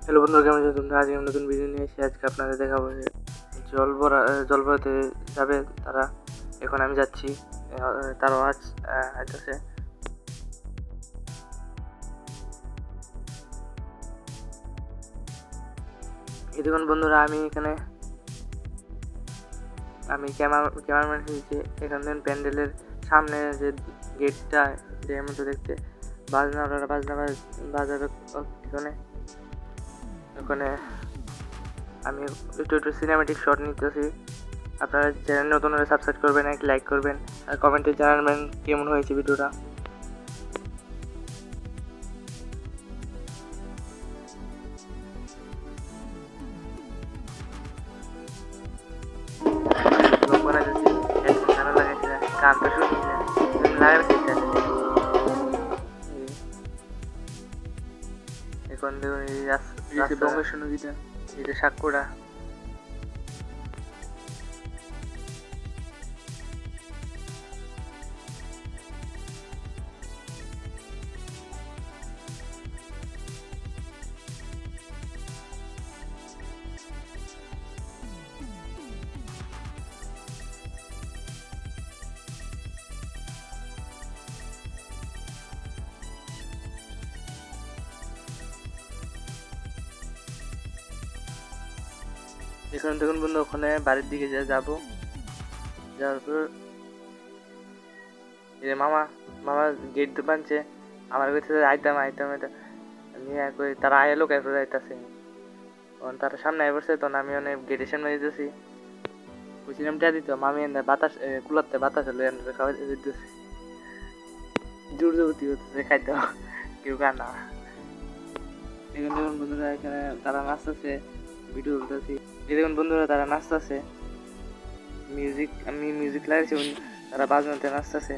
Hello বন্ধুরা, কেমন আছো তোমরা? আজকে আমি নতুন ভিডিও নিয়ে এসে আজকে আপনাদের দেখাবো যে জলভরাতে যাবে তারা। এখন আমি যাচ্ছি, তারাও আইতেছে। এই দেখুন বন্ধুরা, আমি ক্যামেরাম্যান হিসেবে এখান থেকে প্যান্ডেলের সামনে যে গেটটা, যে মতো দেখতে বাজনা বাজার ওখানে ওখানে আমি একটু সিনেমেটিক শট নিতেছি। আপনারা চ্যানেল নতুন হলে সাবস্ক্রাইব করবেন, এক লাইক করবেন আর কমেন্টে জানাবেন কেমন হয়েছে ভিডিওটা। গান তো শুনি লাগাইছি এখন দেখুন এই বঙ্গের সঙ্গীতা, এটা সাক্ষরা। এখন দেখুন বন্ধু, ওখানে বাড়ির দিকে যাবো। যাওয়ার পর এই মামা মামা গেট বানছে, আমার কাছে আইতাম নিয়ে কই তারা আয় লোক এরপর যাইতাছে। তখন তারা সামনে আয় পড়ছে, তখন আমি অনেক গেটের সামনে যেতেছি। বুঝছিলাম টা দিত মামি বাতাস কুলাতে বাতাস হলো খাওয়াই দিতেছে। জোর জবরতি হতেছে খাইতে, কেউ কানা। এখন দেখুন বন্ধুরা, এখানে তারা নাচতেছে, ভিডিও তুলতেছি। এই দেখুন বন্ধুরা, তারা নাচতেছে, আমি মিউজিক লাগাইছি, তারা বাজনাতে নাচতেছে।